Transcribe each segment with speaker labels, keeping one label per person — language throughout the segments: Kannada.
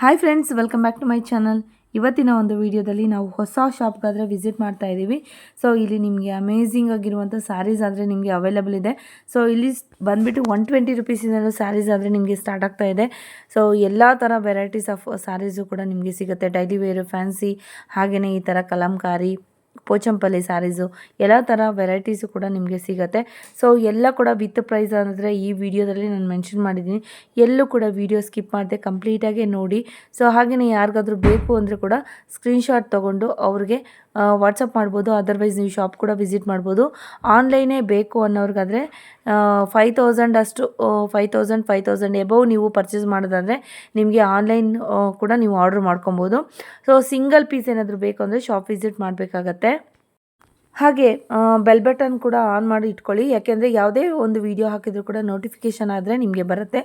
Speaker 1: Hi friends, welcome back to my channel. ಇವತ್ತಿನ ಒಂದು ವಿಡಿಯೋದಲ್ಲಿ ನಾವು ಹೊಸ ಶಾಪ್ಗಾದರೆ ವಿಸಿಟ್ ಮಾಡ್ತಾ ಇದ್ದೀವಿ. ಸೊ ಇಲ್ಲಿ ನಿಮಗೆ ಅಮೇಝಿಂಗ್ ಆಗಿರುವಂಥ ಸ್ಯಾರೀಸ್ ಆದರೆ ನಿಮಗೆ ಅವೈಲಬಲ್ ಇದೆ. ಸೊ ಇಲ್ಲಿ ಬಂದುಬಿಟ್ಟು 120 ರುಪೀಸಿಂದಲೂ ಸ್ಯಾರೀಸ್ ಆದರೆ ನಿಮಗೆ ಸ್ಟಾರ್ಟ್ ಆಗ್ತಾ ಇದೆ. ಸೊ ಎಲ್ಲ ಥರ ವೆರೈಟೀಸ್ ಆಫ್ ಸ್ಯಾರೀಸು ಕೂಡ ನಿಮಗೆ ಸಿಗುತ್ತೆ. ಡೈಲಿ ವೇರು, ಫ್ಯಾನ್ಸಿ, ಹಾಗೆಯೇ ಈ ಥರ ಕಲಂಕಾರಿ, ಪೋಚಂಪಲ್ಲಿ ಸ್ಯಾರೀಸು ಎಲ್ಲ ಥರ ವೆರೈಟೀಸು ಕೂಡ ನಿಮಗೆ ಸಿಗುತ್ತೆ. ಸೊ ಎಲ್ಲ ಕೂಡ ವಿತ್ ಪ್ರೈಸ್ ಅಂದರೆ ಈ ವಿಡಿಯೋದಲ್ಲಿ ನಾನು ಮೆನ್ಷನ್ ಮಾಡಿದ್ದೀನಿ. ಎಲ್ಲೂ ಕೂಡ ವಿಡಿಯೋ ಸ್ಕಿಪ್ ಮಾಡದೆ ಕಂಪ್ಲೀಟಾಗಿ ನೋಡಿ. ಸೊ ಹಾಗೆಯೇ ಯಾರಿಗಾದ್ರೂ ಬೇಕು ಅಂದರೆ ಕೂಡ ಸ್ಕ್ರೀನ್ಶಾಟ್ ತೊಗೊಂಡು ಅವ್ರಿಗೆ ವಾಟ್ಸಪ್ ಮಾಡ್ಬೋದು. ಅದರ್ವೈಸ್ ನೀವು ಶಾಪ್ ಕೂಡ ವಿಸಿಟ್ ಮಾಡ್ಬೋದು. ಆನ್ಲೈನೇ ಬೇಕು ಅನ್ನೋರಿಗಾದರೆ 5000 ಅಷ್ಟು 5000 ಎಬವ್ ನೀವು ಪರ್ಚೇಸ್ ಮಾಡೋದಾದರೆ ನಿಮಗೆ ಆನ್ಲೈನ್ ಕೂಡ ನೀವು ಆರ್ಡ್ರ್ ಮಾಡ್ಕೊಬೋದು. ಸೊ ಸಿಂಗಲ್ ಪೀಸ್ ಏನಾದರೂ ಬೇಕು ಅಂದರೆ ಶಾಪ್ ವಿಸಿಟ್ ಮಾಡಬೇಕಾಗತ್ತೆ. ಹಾಗೆ ಬೆಲ್ ಬಟನ್ ಕೂಡ ಆನ್ ಮಾಡಿ ಇಟ್ಕೊಳ್ಳಿ, ಯಾಕೆಂದರೆ ಯಾವುದೇ ಒಂದು ವಿಡಿಯೋ ಹಾಕಿದರೂ ಕೂಡ ನೋಟಿಫಿಕೇಷನ್ ಆದರೆ ನಿಮಗೆ ಬರುತ್ತೆ,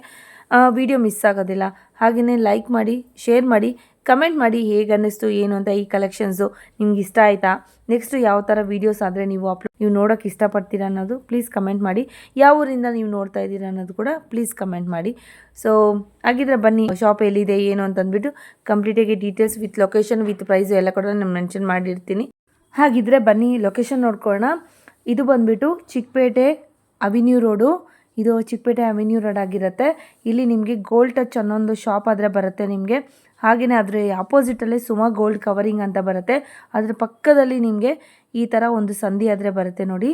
Speaker 1: ವಿಡಿಯೋ ಮಿಸ್ ಆಗೋದಿಲ್ಲ. ಹಾಗೆಯೇ ಲೈಕ್ ಮಾಡಿ, ಶೇರ್ ಮಾಡಿ, ಕಮೆಂಟ್ ಮಾಡಿ ಹೇಗೆ ಅನ್ನಿಸ್ತು ಏನು ಅಂತ. ಈ ಕಲೆಕ್ಷನ್ಸು ನಿಮ್ಗೆ ಇಷ್ಟ ಆಯಿತಾ, ನೆಕ್ಸ್ಟು ಯಾವ ಥರ ವೀಡಿಯೋಸ್ ಆದರೆ ನೀವು ನೋಡೋಕ್ಕೆ ಇಷ್ಟಪಡ್ತೀರಾ ಅನ್ನೋದು ಪ್ಲೀಸ್ ಕಮೆಂಟ್ ಮಾಡಿ. ಯಾವ ಊರಿಂದ ನೀವು ನೋಡ್ತಾ ಇದ್ದೀರಾ ಅನ್ನೋದು ಕೂಡ ಪ್ಲೀಸ್ ಕಮೆಂಟ್ ಮಾಡಿ. ಸೊ ಹಾಗಿದ್ರೆ ಬನ್ನಿ, ಶಾಪ್ ಎಲ್ಲಿದೆ ಏನು ಅಂತಂದ್ಬಿಟ್ಟು ಕಂಪ್ಲೀಟಾಗಿ details with location with price ಎಲ್ಲ ಕೂಡ ನಾನು ಮೆನ್ಷನ್ ಮಾಡಿರ್ತೀನಿ. ಹಾಗಿದ್ರೆ ಬನ್ನಿ ಲೊಕೇಶನ್ ನೋಡ್ಕೊಳ್ಳೋಣ. ಇದು ಬಂದುಬಿಟ್ಟು ಚಿಕ್ಕಪೇಟೆ ಅವಿನ್ಯೂ ರೋಡು. ಇದು ಚಿಕ್ಕಪೇಟೆ ಅವಿನ್ಯೂ ರೋಡ್ ಆಗಿರುತ್ತೆ. ಇಲ್ಲಿ ನಿಮಗೆ ಗೋಲ್ಡ್ ಟಚ್ ಅನ್ನೊಂದು ಶಾಪ್ ಆದರೆ ಬರುತ್ತೆ ನಿಮಗೆ. ಹಾಗೆಯೇ ಅದರ ಆಪೋಸಿಟಲ್ಲೇ ಸುಮಾ ಗೋಲ್ಡ್ ಕವರಿಂಗ್ ಅಂತ ಬರುತ್ತೆ. ಅದರ ಪಕ್ಕದಲ್ಲಿ ನಿಮಗೆ ಈ ಥರ ಒಂದು ಸಂಧಿ ಆದರೆ ಬರುತ್ತೆ ನೋಡಿ.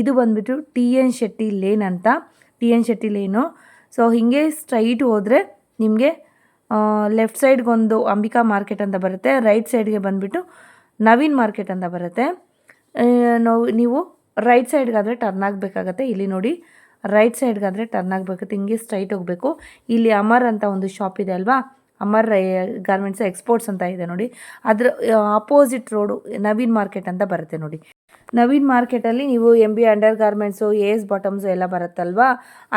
Speaker 1: ಇದು ಬಂದುಬಿಟ್ಟು TN ಶೆಟ್ಟಿ ಲೇನ್ ಅಂತ, TN ಶೆಟ್ಟಿ ಲೇನು. ಸೊ ಹೀಗೆ ಸ್ಟ್ರೈಟ್ ಹೋದರೆ ನಿಮಗೆ ಲೆಫ್ಟ್ ಸೈಡ್ಗೊಂದು ಅಂಬಿಕಾ ಮಾರ್ಕೆಟ್ ಅಂತ ಬರುತ್ತೆ, ರೈಟ್ ಸೈಡ್ಗೆ ಬಂದುಬಿಟ್ಟು ನವೀನ್ ಮಾರ್ಕೆಟ್ ಅಂತ ಬರುತ್ತೆ. ನೀವು ರೈಟ್ ಸೈಡ್ಗಾದರೆ ಟರ್ನ್ ಆಗಬೇಕಾಗತ್ತೆ. ಇಲ್ಲಿ ನೋಡಿ, ರೈಟ್ ಸೈಡ್ಗಾದರೆ ಟರ್ನ್ ಆಗಬೇಕಾಗುತ್ತೆ, ಹಿಂಗೆ ಸ್ಟ್ರೈಟ್ ಹೋಗಬೇಕು. ಇಲ್ಲಿ ಅಮರ್ ಅಂತ ಒಂದು ಶಾಪ್ ಇದೆ ಅಲ್ವಾ, ಅಮರ್ ಗಾರ್ಮೆಂಟ್ಸ್ ಎಕ್ಸ್ಪೋರ್ಟ್ಸ್ ಅಂತ ಇದೆ ನೋಡಿ. ಅದರ ಅಪೋಸಿಟ್ ರೋಡು ನವೀನ್ ಮಾರ್ಕೆಟ್ ಅಂತ ಬರುತ್ತೆ ನೋಡಿ. ನವೀನ್ ಮಾರ್ಕೆಟಲ್ಲಿ ನೀವು MB ಅಂಡರ್ ಗಾರ್ಮೆಂಟ್ಸು, AS ಬಾಟಮ್ಸು ಎಲ್ಲ ಬರುತ್ತಲ್ವಾ,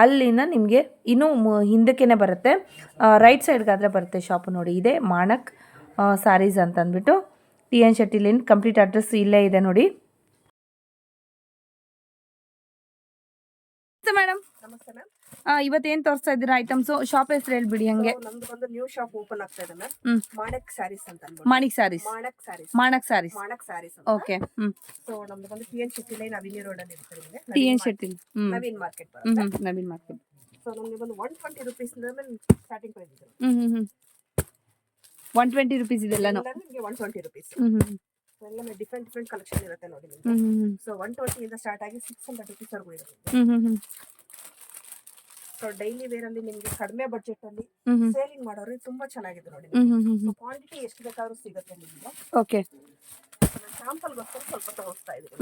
Speaker 1: ಅಲ್ಲಿನ ನಿಮಗೆ ಇನ್ನೂ ಹಿಂದಕ್ಕೇ ಬರುತ್ತೆ. ರೈಟ್ ಸೈಡ್ಗಾದರೆ ಬರುತ್ತೆ ಶಾಪು ನೋಡಿ. ಇದೆ ಮಾಣಕ್ ಸ್ಯಾರೀಸ್ ಅಂತ ಅಂದ್ಬಿಟ್ಟು TN Shetty lane. Complete address ಇಲ್ಲೇ ಇದೆ ನೋಡಿ. ಮೇಡಮ್
Speaker 2: ನಮಸ್ತೆ ಮ್ಯಾಮ್.
Speaker 1: ಇವತ್ತೇನು ತೋರಿಸ್ತಾ ಇದ್ದೀರಾ ಐಟಮ್ಸು? ಶಾಪ್ ಹೆಸರು ಹೇಳ್ಬಿಡಿ ಹಂಗೆ.
Speaker 2: ನಮ್ದು ಒಂದು ನ್ಯೂ ಶಾಪ್ ಓಪನ್ ಆಗ್ತಾ ಇದೆ ಮ್ಯಾಮ್. ಮಾಣಕ್ ಸ್ಯಾರೀಸ್ ಅಂತ ಅನ್ಬೋದು.
Speaker 1: ಮಾಣಿಕ್ ಸ್ಯಾರೀಸ್. ಮಾಣಕ್ ಸ್ಯಾರೀಸ್. ಓಕೆ.
Speaker 2: ಸೊ ನಮ್ದು ಬಂದು TN Shetty line avenue road ಅಲ್ಲಿ ಇರುತ್ತೆ ನಿಮಗೆ.
Speaker 1: TN ಶೆಟ್ಟಿ
Speaker 2: ನವೀನ್ ಮಾರ್ಕೆಟ್ ಬರುತ್ತೆ.
Speaker 1: ನವೀನ್ ಮಾರ್ಕೆಟ್.
Speaker 2: ಸೊ ನಮಗೆ ಬಂದು 120 ರೂಪೀಸ್ ಸ್ಟಾರ್ಟಿಂಗ್ ಪ್ರೈಸ್ ಇದೆ.
Speaker 1: 120 ರೂಪೀಸ್ ಇದೆಲ್ಲನೂ
Speaker 2: ನಿಮಗೆ 120 ರೂಪೀಸ್. ಎಲ್ಲ ಡಿಫ್ರೆಂಟ್ ಕಲೆಕ್ಷನ್ ಇರುತ್ತೆ ನೋಡಿ ನಿಮಗೆ. ಸೊ 120 ಇಂದ ಸ್ಟಾರ್ಟ್ ಆಗಿ 600 ರೂಪೀಸ್ ವರೆಗೂ ಇರುತ್ತೆ. ಸೊ ಡೈಲಿ ವೇರ್ ಅಲ್ಲಿ ನಿಮಗೆ ಕಡಿಮೆ ಬಜೆಟ್ ಅಲ್ಲಿ ಸೇಲಿಂಗ್ ಮಾಡೋರಿಗೆ ತುಂಬಾ ಚೆನ್ನಾಗಿದೆ ನೋಡಿ. ಸೊ ಕ್ವಾಂಟಿಟಿ ಎಷ್ಟು ಬೇಕಾದ್ರೂ ಸಿಗುತ್ತೆ ನಿಮಗೆ.
Speaker 1: ಓಕೆ.
Speaker 2: ಸ್ಯಾಂಪಲ್ ಗೋಸ್ಕರ ಸ್ವಲ್ಪ ತಗೋಸ್ತಾ ಇದೀನಿ.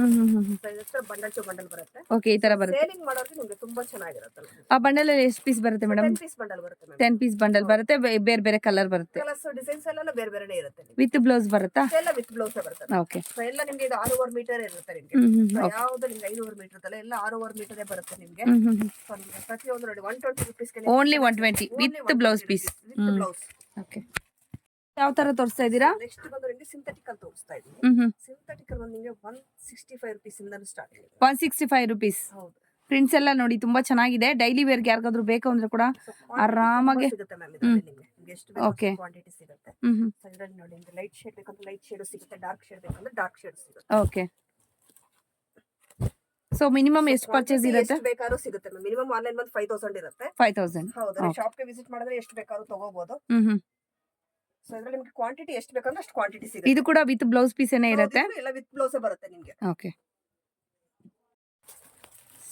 Speaker 2: ಸೊ ಇದಕ್ಕೆ ಬಂಡಲ್ ಟು ಬಂಡಲ್ ಬರುತ್ತೆ.
Speaker 1: ಓಕೆ, ಈ ತರ ಬರುತ್ತೆ.
Speaker 2: ಸೇಲಿಂಗ್ ಮಾಡೋರಿಗೆ ನಿಮಗೆ ತುಂಬಾ ಚೆನ್ನಾಗಿರುತ್ತೆ.
Speaker 1: ಆ ಬಂಡಲ್ ಅಲ್ಲಿ ಎಷ್ಟು ಪೀಸ್ ಬರುತ್ತೆ ಮೇಡಮ್?
Speaker 2: 10 ಪೀಸ್ ಬಂಡಲ್ ಬರುತ್ತೆ ಮ್ಯಾಮ್.
Speaker 1: 10 ಪೀಸ್ ಬಂಡಲ್ ಬರುತ್ತೆ. ಬೇರೆ ಬೇರೆ ಕಲರ್ ಬರುತ್ತೆ.
Speaker 2: ಕಲರ್ಸ್ ಡಿಸೈನ್ಸ್ ಎಲ್ಲ ಬೇರೆ ಬೇರೆನೇ ಇರುತ್ತೆ.
Speaker 1: ವಿತ್ ಬ್ಲೌಸ್ ಬರುತ್ತಾ?
Speaker 2: ಎಲ್ಲ ವಿತ್ ಬ್ಲೌಸ್ ಬರುತ್ತೆ.
Speaker 1: ಓಕೆ.
Speaker 2: ಸೊ ಎಲ್ಲ ನಿಮಗೆ ಇದು 6.5 ಮೀಟರ್ ಇರುತ್ತೆ ನಿಮಗೆ. ಯಾವುದು ನಿಮಗೆ 500 ಮೀಟರ್ ಅಲ್ಲ, ಎಲ್ಲ 6.5 ಮೀಟರ್ ಬರುತ್ತೆ ನಿಮಗೆ. ಸೊ ನಿಮಗೆ ಪ್ರತಿಯೊಂದು ನೋಡಿ 120 ರೂಪೀಸ್ ಗೆ
Speaker 1: only 120 with blouse piece.
Speaker 2: With blouse.
Speaker 1: Okay. ಯಾವ ತರ ತೋರಿಸ್ತಾ ಇದ್ದೀರಾ?
Speaker 2: ನೆಕ್ಸ್ಟ್ ಬಂದು ನಿಮಗೆ ಸಿಂಥೆಟಿಕ್ ಅಂತ ತೋರಿಸ್ತಾ ಇದ್ದೀನಿ. ಸಿಂಥೆಟಿಕ್ ಒಂದು ನಿಮಗೆ 165 ರೂಪೀಸ್ ಇಂದ ಸ್ಟಾರ್ಟ್ ಆಗಿದೆ.
Speaker 1: 165 ರೂಪೀಸ್.
Speaker 2: ಹೌದು.
Speaker 1: ಪ್ರಿಂಟ್ಸ್ ಎಲ್ಲ ನೋಡಿ ತುಂಬಾ ಚೆನ್ನಾಗಿದೆ. ಡೈಲಿ ವೇರ್ ಗೆ ಯಾರಿಗಾದ್ರೂ ಬೇಕು ಅಂದ್ರೆ ಕೂಡ ಆರಾಮಾಗಿ
Speaker 2: ಸಿಗುತ್ತೆ ಮ್ಯಾಮ್. ಇದರಲ್ಲಿ ನಿಮಗೆ ಎಷ್ಟು ಬೇಕು ಕ್ವಾಂಟಿಟಿ ಸಿಗುತ್ತೆ. ಸೊ ಇದರಲ್ಲಿ ನೋಡಿ ನಿಮಗೆ ಲೈಟ್ ಶೇಡ್ ಬೇಕಂದ್ರೆ ಲೈಟ್ ಶೇಡ್ ಸಿಗುತ್ತೆ, ಡಾರ್ಕ್ ಶೇಡ್ ಬೇಕಂದ್ರೆ ಡಾರ್ಕ್ ಶೇಡ್ ಸಿಗುತ್ತೆ.
Speaker 1: ಓಕೆ. ಸೊ ಮಿನಿಮಮ್ ಎಷ್ಟು ಪರ್ಚೇಸ್ ಇರುತ್ತೆ?
Speaker 2: ಎಷ್ಟು ಬೇಕಾದ್ರೂ ಸಿಗುತ್ತೆ ಮ್ಯಾಮ್. ಮಿನಿಮಮ್ ಆನ್ಲೈನ್ ಬಂದು 5000 ಇರುತ್ತೆ.
Speaker 1: 5000.
Speaker 2: ಹೌದು. ಶಾಪ್ ಗೆ ವಿಸಿಟ್ ಮಾಡಿದ್ರೆ ಎಷ್ಟು ಬೇಕಾದ್ರೂ ತಗೋಬಹುದು. ಸೊ ಇದರಲ್ಲಿ ನಿಮಗೆ ಕ್ವಾಂಟಿಟಿ ಎಷ್ಟು ಬೇಕಂದ್ರೆ ಅಷ್ಟು ಕ್ವಾಂಟಿಟಿ ಸಿಗುತ್ತೆ.
Speaker 1: ಇದು ಕೂಡ ವಿತ್ ಬ್ಲೌಸ್ ಪೀಸ್ ಏನೇ ಇರುತ್ತೆ?
Speaker 2: ಎಲ್ಲ ವಿತ್ ಬ್ಲೌಸ್ ಬರುತ್ತೆ ನಿಮಗೆ.
Speaker 1: ಓಕೆ.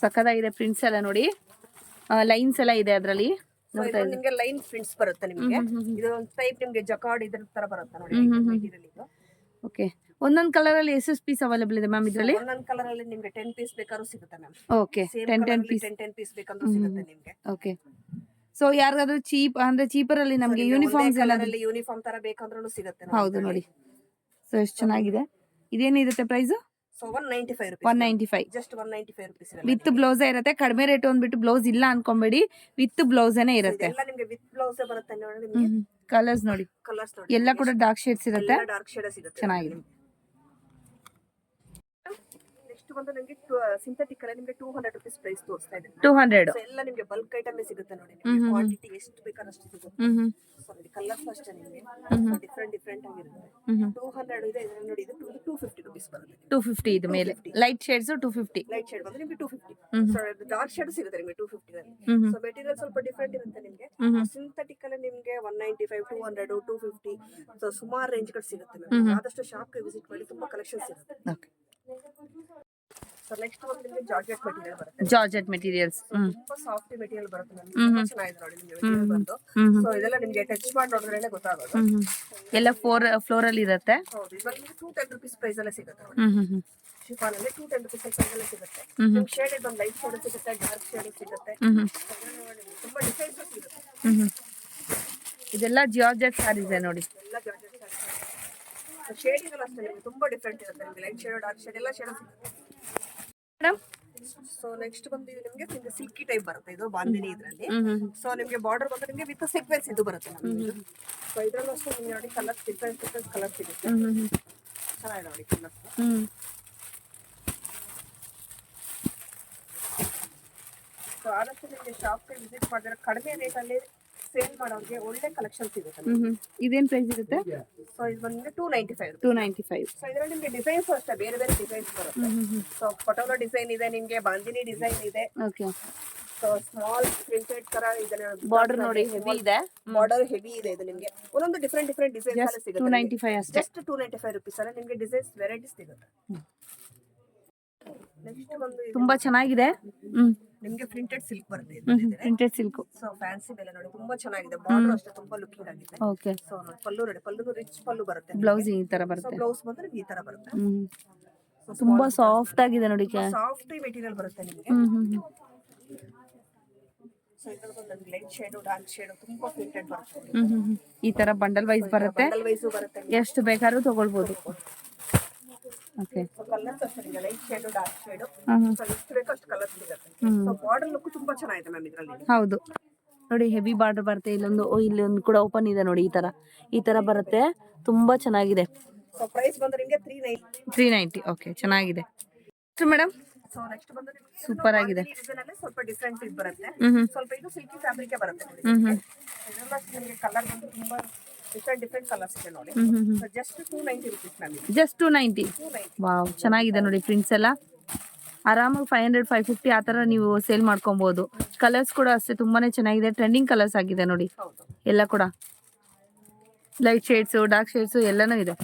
Speaker 1: ಸಕ್ಕದಾಗಿದೆ ಪ್ರಿಂಟ್ಸ್ ಎಲ್ಲ ನೋಡಿ. ಲೈನ್ಸ್ ಎಲ್ಲ ಇದೆ ಅದರಲ್ಲಿ.
Speaker 2: ನೋಡ್ತಾ ಇದ್ದೀನಿ ನಿಮಗೆ ಲೈನ್ ಪ್ರಿಂಟ್ಸ್ ಬರುತ್ತೆ ನಿಮಗೆ. ಇದು ಒಂದು ಟೈಪ್ ನಿಮಗೆ ಜಕಾರ್ಡ್ ಇದರ ತರ ಬರುತ್ತೆ ನೋಡಿ ಮೆಟೀರಿಯಲ್ ಇದು. ಓಕೆ.
Speaker 1: ಒಂದೊಂದು ಕಲರ್ ಅಲ್ಲಿ ಎಷ್ಟು ಪೀಸ್ ಅವೈಲೇಬಲ್ ಇದೆ ಮ್ಯಾಮ್ ಇದರಲ್ಲಿ?
Speaker 2: ಒಂದೊಂದು ಕಲರ್ ಅಲ್ಲಿ ನಿಮಗೆ 10 ಪೀಸ್ ಬೇಕಾದ್ರೂ ಸಿಗುತ್ತೆ ಮ್ಯಾಮ್.
Speaker 1: ಓಕೆ. 10
Speaker 2: ಪೀಸ್ ಬೇಕಂದ್ರೂ ಸಿಗುತ್ತೆ ನಿಮಗೆ.
Speaker 1: ಓಕೆ. ಸೊ ಯಾರಿಗಾದ್ರೂ ಚೀಪ್ ಅಂದ್ರೆ ಚೀಪರ್ ಅಲ್ಲಿ ನಮಗೆ ಯೂನಿಫಾರ್ಮ್ಸ್ ಎಲ್ಲ
Speaker 2: ಯೂನಿಫಾರ್ಮ್ ತರ ಬೇಕಂದ್ರೂ ಸಿಗುತ್ತೆ.
Speaker 1: ಹೌದು ನೋಡಿ. ಸೊ ಎಷ್ಟು ಚೆನ್ನಾಗಿದೆ. ಇದೇನಿರುತ್ತೆ price?
Speaker 2: So 195 rupees.
Speaker 1: 195.
Speaker 2: Just 195 rupees
Speaker 1: with blouse ಇರುತ್ತೆ. ಕಡಿಮೆ ರೇಟ್ ಅಂದ್ಬಿಟ್ಟು ಬ್ಲೌಸ್ ಇಲ್ಲ ಅನ್ಕೊಂಬೇಡಿ, ವಿತ್ ಬ್ಲೌಸ್ ಏನೇ ಇರುತ್ತೆ.
Speaker 2: ಎಲ್ಲ ನಿಮಗೆ ವಿತ್ ಬ್ಲೌಸ್ ಬರುತ್ತೆ ನೋಡಿ ನಿಮಗೆ.
Speaker 1: ಕಲರ್ಸ್ ನೋಡಿ, ಎಲ್ಲ ಕೂಡ ಡಾರ್ಕ್ ಶೇಡ್ಸ್ ಇರುತ್ತೆ.
Speaker 2: ಡಾರ್ಕ್ ಶೇಡ್ ಸಿಗುತ್ತೆ.
Speaker 1: ಚೆನ್ನಾಗಿದೆ.
Speaker 2: ನೆಕ್ಸ್ಟ್ ಬಂದು ನಿಮಗೆ ಸಿಂಥೆಟಿಕ್ ಅಲ್ಲಿ ನಿಮಗೆ 200 ರುಪೀಸ್ ಪ್ರೈಸ್ ತೋರಿಸ್ತಾ ಇದೆ.
Speaker 1: 200.
Speaker 2: ಸೊ ಎಲ್ಲ ನಿಮಗೆ ಬಲ್ಕ್ ಐಟಮ್ ಸಿಗುತ್ತೆ ನೋಡಿ,
Speaker 1: ಹ್ಮ್ ಹ್ಮ್.
Speaker 2: ಕ್ವಾಂಟಿಟಿ ಎಷ್ಟು ಬೇಕಾದ್ರೆ ಅಷ್ಟು ಸಿಗುತ್ತೆ.
Speaker 1: ಹ್ಮ್ ಹ್ಮ್
Speaker 2: ಸೊ ನೋಡಿ ಕಲರ್ಸ್ ಅಷ್ಟೇ ನಿಮಗೆ ಡಿಫ್ರೆಂಟ್ ಆಗಿರುತ್ತೆ.
Speaker 1: ಹ್ಮ್ ಹ್ಮ್.
Speaker 2: 200 ಇದೆ, ಇದರಲ್ಲಿ ನೋಡಿ ಇದು 250 ರುಪೀಸ್ ಬರುತ್ತೆ.
Speaker 1: 250 ಇದು ಮೇಲೆ
Speaker 2: 250.
Speaker 1: Light shades 250.
Speaker 2: ಲೈಟ್ ಶೇಡ್ ಬಂದ್ರೆ ನಿಮಗೆ 250.
Speaker 1: ಹ್ಮ್
Speaker 2: ಸೊ ಡಾರ್ಕ್ ಶೇಡ್ ಸಿಗುತ್ತೆ ನಿಮಗೆ 250 ರಲ್ಲಿ.
Speaker 1: ಹ್ಮ್ ಹ್ಮ್.
Speaker 2: ಸೊ ಮೆಟೀರಿಯಲ್ ಸ್ವಲ್ಪ ಡಿಫ್ರೆಂಟ್ ಇರುತ್ತೆ ನಿಮಗೆ.
Speaker 1: ಹ್ಮ್ ಹ್ಮ್.
Speaker 2: ಸಿಂಥೆಟಿಕ್ ಅಲ್ಲಿ ನಿಮಗೆ 195, 200, 250 ಸೊ ಸುಮಾರು ರೇಂಜ್ ಗಳು ಸಿಗುತ್ತೆ
Speaker 1: ಹ್ಮ್
Speaker 2: ನಿಮಗೆ.
Speaker 1: ಹ್ಮ್.
Speaker 2: ಆದಷ್ಟು ಶಾಪ್ ವಿಸಿಟ್ ಮಾಡಿ, ತುಂಬಾ ಕಲೆಕ್ಷನ್ಸ್ ಇರುತ್ತೆ.
Speaker 1: ಓಕೆ.
Speaker 2: ಸೊ ನೆಕ್ಸ್ಟ್ ಒಂದು ನಿಮಗೆ ಜಾರ್ಜೆಟ್ ಮೆಟೀರಿಯಲ್ ಬರುತ್ತೆ.
Speaker 1: Georgette materials. ಹ್ಮ್
Speaker 2: ತುಂಬಾ ಸಾಫ್ಟ್ ಮೆಟೀರಿಯಲ್ ಬರುತ್ತೆ ನಮಗೆ.
Speaker 1: ಹ್ಮ್
Speaker 2: ತುಂಬಾ
Speaker 1: ಹ್ಮ್.
Speaker 2: ಚೆನ್ನಾಗಿದೆ ನೋಡಿ ನಿಮಗೆ
Speaker 1: ಹ್ಮ್
Speaker 2: ಮೆಟೀರಿಯಲ್ ಬಂದು.
Speaker 1: ಹ್ಮ್ ಹ್ಮ್.
Speaker 2: ಸೊ ಇದೆಲ್ಲ ನಿಮಗೆ ಟಚ್ ಮಾಡಿ ನೋಡಿದ್ರೆ ಗೊತ್ತಾಗೋದು.
Speaker 1: ಹ್ಮ್ ಹ್ಮ್. ಎಲ್ಲ ಫ್ಲೋರಲ್ ಇರುತ್ತೆ.
Speaker 2: ಹೌದು, ಇವಾಗ ನಿಮಗೆ 210 ರುಪೀಸ್ ಪ್ರೈಸ್ ಅಲ್ಲೇ ಸಿಗುತ್ತೆ ನೋಡಿ.
Speaker 1: ಹ್ಮ್ ಹ್ಮ್ ಹ್ಮ್.
Speaker 2: ಶಿಫಾನ್ ಅಲ್ಲಿ 210 ರುಪೀಸ್ ಪ್ರೈಸ್ ಅಲ್ಲೇ ಸಿಗುತ್ತೆ.
Speaker 1: ಹ್ಮ್ ಹ್ಮ್.
Speaker 2: ನಿಮ್ಗೆ ಶೇಡ್ ಒಂದು ಲೈಟ್ ಶೇಡ್ ಸಿಗುತ್ತೆ, ಡಾರ್ಕ್ ಶೇಡ್ ಸಿಗುತ್ತೆ.
Speaker 1: ಹ್ಮ್ ಹ್ಮ್.
Speaker 2: ತುಂಬಾ ಡಿಸೈನ್ಸ್ ಸಿಗುತ್ತೆ.
Speaker 1: ಹ್ಮ್ ಹ್ಮ್. ಇದೆಲ್ಲ ಜಾರ್ಜೆಟ್ ಸ್ಯಾರೀಸ್ ನೋಡಿ.
Speaker 2: ಎಲ್ಲ ಜಾರ್ಜೆಟ್ ಶೇಡಿಂಗ್ ಎಲ್ಲ ಅಷ್ಟೇ ನಿಮಗೆ ತುಂಬಾ ಡಿಫ್ರೆಂಟ್ ಇರುತ್ತೆ. ನಿಮಗೆ ಲೈಟ್ ಶೇಡ್, ಡಾರ್ಕ್ ಶೇಡ್ ಎಲ್ಲ ಶೇಡ್ ಸಿಗುತ್ತೆ
Speaker 1: ಮೇಡಮ್.
Speaker 2: ಸೊ ನೆಕ್ಸ್ಟ್ ಬಂದು ಇದು ನಿಮಗೆ ಸಿಲ್ಕಿ ಟೈಪ್ ಬರುತ್ತೆ, ಇದು ಬಾಂದಿನಿ ಇದರಲ್ಲಿ.
Speaker 1: ಹ್ಮ್ ಹ್ಮ್.
Speaker 2: ಸೊ ನಿಮಗೆ ಬಾರ್ಡರ್ ಬಂದ್ರೆ ನಿಮಗೆ ವಿತ್ ಸೀಕ್ವೆನ್ಸ್ ಇದು ಬರುತ್ತೆ ನಮಗೆ. ಸೊ ಇದರಲ್ಲೂ ಅಷ್ಟೇ ನಿಮಗೆ ನೋಡಿ ಕಲರ್ ಡಿಫ್ರೆಂಟ್ ಕಲರ್ ಸಿಗುತ್ತೆ.
Speaker 1: ಹ್ಮ್ ಹ್ಮ್.
Speaker 2: ಚೆನ್ನಾಗಿದೆ ನೋಡಿ ಕಲರ್ಸ್.
Speaker 1: ಹ್ಮ್.
Speaker 2: ಸೊ ಆದಷ್ಟು ನಿಮಗೆ ಶಾಪ್ಗೆ ವಿಸಿಟ್ ಮಾಡಿದ್ರೆ ಕಡಿಮೆ ರೇಟಲ್ಲಿ ಸೇಲ್ ಮಾಡೋರಿಗೆ ಒಳ್ಳೆ ಕಲೆಕ್ಷನ್ ಸಿಗುತ್ತೆ.
Speaker 1: ಹ್ಮ್ ಹ್ಮ್. ಇದೇನ್ ಪ್ರೈಸ್ ಇರುತ್ತೆ?
Speaker 2: ಸೊ ಇದು ಬಂದ್ರೆ 295.
Speaker 1: 295.
Speaker 2: ಸೊ ಇದರಲ್ಲಿ ನಿಮಗೆ ಡಿಸೈನ್ಸ್ ಅಷ್ಟೇ ಬೇರೆ ಬೇರೆ ಡಿಸೈನ್ಸ್ ಬರುತ್ತೆ.
Speaker 1: ಹ್ಮ್ hmm hmm.
Speaker 2: So patola design ಇದೆ, ನಿಮಗೆ ಬಾಂದಿನಿ ಡಿಸೈನ್ ಇದೆ.
Speaker 1: ಓಕೆ.
Speaker 2: ಸೊ ಸ್ಮಾಲ್ ಪ್ರಿಂಟೆಡ್ ತರ ಇದೆ.
Speaker 1: ಬಾರ್ಡರ್ ನೋಡಿ ಹೆವಿ ಇದೆ.
Speaker 2: ಬಾರ್ಡರ್ ಹೆವಿ ಇದೆ. ಇದು ನಿಮಗೆ ಒಂದೊಂದು ಡಿಫ್ರೆಂಟ್ ಡಿಸೈನ್ಸ್ ಎಲ್ಲ
Speaker 1: ಜಸ್ಟ್
Speaker 2: ಸಿಗುತ್ತೆ.
Speaker 1: 295 ಅಷ್ಟೇ.
Speaker 2: ಜಸ್ಟ್ 295 ರುಪೀಸ್ ಅಲ್ಲ ನಿಮಗೆ ಡಿಸೈನ್ಸ್ ವೆರೈಟೀಸ್ ಸಿಗುತ್ತೆ. ನೆಕ್ಸ್ಟ್ ಬಂದು
Speaker 1: ತುಂಬಾ ಚೆನ್ನಾಗಿದೆ. ಹ್ಮ್.
Speaker 2: ನಿಮಗೆ ಪ್ರಿಂಟೆಡ್ ಸಿಲ್ಕ್ ಬರುತ್ತೆ ಇದು.
Speaker 1: Printed silk.
Speaker 2: ಸೊ ಫ್ಯಾನ್ಸಿ ಮೇಲೆ ನೋಡಿ ತುಂಬಾ ಚೆನ್ನಾಗಿದೆ. ಬಾರ್ಡರ್ ಅಷ್ಟೇ ತುಂಬಾ ಲುಕಿಂಗ್ ಆಗಿದೆ.
Speaker 1: ಓಕೆ.
Speaker 2: ಸೊ ನೋಡಿ ಪಲ್ಲು ನೋಡಿ, ಪಲ್ಲು ರಿಚ್ ಪಲ್ಲು ಬರುತ್ತೆ.
Speaker 1: ಬ್ಲೌಸ್ ಈ ತರ
Speaker 2: ಸೊ
Speaker 1: ಬರುತ್ತೆ.
Speaker 2: ಬ್ಲೌಸ್ ಬಂದ್ರೆ ಈ ತರ ಬರುತ್ತೆ.
Speaker 1: ಹ್ಮ್. ತುಂಬಾ ಸಾಫ್ಟ್ ಆಗಿದೆ ನೋಡಿ.
Speaker 2: ಸಾಫ್ಟ್ ಮೆಟೀರಿಯಲ್ ಬರುತ್ತೆ ನಿಮಗೆ.
Speaker 1: ಹ್ಮ್ ಹ್ಮ್ ಹ್ಮ್.
Speaker 2: ಸೊ ಇದರಲ್ಲಿ ಒಂದು ಲೈಟ್ ಶೇಡ್, ಡಾರ್ಕ್ ಶೇಡ್ ತುಂಬಾ ಪ್ರಿಂಟೆಡ್ ಬರುತ್ತೆ.
Speaker 1: ಹ್ಮ್ ಹ್ಮ್ ಹ್ಮ್. ಈ ತರ ಬಂಡಲ್ ವೈಸ್ ಬರುತ್ತೆ.
Speaker 2: ಬಂಡಲ್ ವೈಸ್ ಬರುತ್ತೆ.
Speaker 1: ಎಷ್ಟು ಬೇಕಾದ್ರೂ ತಗೊಳ್ಬೋದು. ಓಕೆ.
Speaker 2: ಸೊ ಕಲರ್ಸ್ ಅಷ್ಟೇ ನಿಮಗೆ ಲೈಟ್ ಶೇಡ್, ಡಾರ್ಕ್ ಶೇಡ್
Speaker 1: ಹ್ಮ್ ಹ್ಮ್.
Speaker 2: ಸೊ ಎಷ್ಟು ಬೇಕೋ ಅಷ್ಟು ಕಲರ್ ಸಿಗುತ್ತೆ.
Speaker 1: ಹ್ಮ್.
Speaker 2: ಸೊ ಬಾರ್ಡರ್ ಲುಕ್ ತುಂಬಾ ಚೆನ್ನಾಗಿದೆ ಮ್ಯಾಮ್ ಇದರಲ್ಲಿ.
Speaker 1: ಹೌದು ನೋಡಿ, ಹೆವಿ ಬಾರ್ಡರ್ ಬರುತ್ತೆ. ಇಲ್ಲೊಂದು ಕೂಡ ಓಪನ್ ಇದೆ ನೋಡಿ. ಈ ತರ ಬರುತ್ತೆ. ತುಂಬಾ ಚೆನ್ನಾಗಿದೆ.
Speaker 2: ಸೊ ಪ್ರೈಸ್ ಬಂದ್ರೆ ನಿಮಗೆ
Speaker 1: 390. ಓಕೆ, ಚೆನ್ನಾಗಿದೆ. ಮೇಡಮ್
Speaker 2: ಸೊ ನೆಕ್ಸ್ಟ್ ಬಂದ್ರೆ
Speaker 1: ಸೂಪರ್ ಆಗಿದೆ.
Speaker 2: ಡಿಸೈನ್ ಅಲ್ಲಿ ಸ್ವಲ್ಪ ಡಿಫ್ರೆಂಟ್ ಇದು ಬರುತ್ತೆ.
Speaker 1: ಹ್ಮ್ ಹ್ಮ್.
Speaker 2: ಸ್ವಲ್ಪ ಇದು ಸಿಲ್ಕಿ ಫ್ಯಾಬ್ರಿಕ್ ಬರುತ್ತೆ ನೋಡಿ.
Speaker 1: ಹ್ಮ್ ಹ್ಮ್.
Speaker 2: ಇದೆಲ್ಲ ನಿಮಗೆ ಕಲರ್ ಬಂದು ತುಂಬಾ ಡಿಫ್ರೆಂಟ್ ಕಲರ್ಸ್ ಇದೆ ನೋಡಿ.
Speaker 1: Hmm hmm hmm.
Speaker 2: So just 290 rupees ma'am.
Speaker 1: Just 290.
Speaker 2: 290.
Speaker 1: Wow, ಚೆನ್ನಾಗಿದೆ ನೋಡಿ. ಪ್ರಿಂಟ್ಸ್ ಎಲ್ಲ ಆರಾಮಾಗಿ 500, 550 ಆ ಥರ ನೀವು ಸೇಲ್ ಮಾಡ್ಕೊಬೋದು. ಕಲರ್ಸ್ ಕೂಡ ಅಷ್ಟೇ ತುಂಬಾನೇ ಚೆನ್ನಾಗಿದೆ. ಟ್ರೆಂಡಿಂಗ್ ಕಲರ್ಸ್ ಆಗಿದೆ ನೋಡಿ.
Speaker 2: ಹೌದು.
Speaker 1: ಎಲ್ಲ ಕೂಡ ಲೈಟ್ ಶೇಡ್ಸು, ಡಾರ್ಕ್ ಶೇಡ್ಸು ಎಲ್ಲನೂ ಇದೆ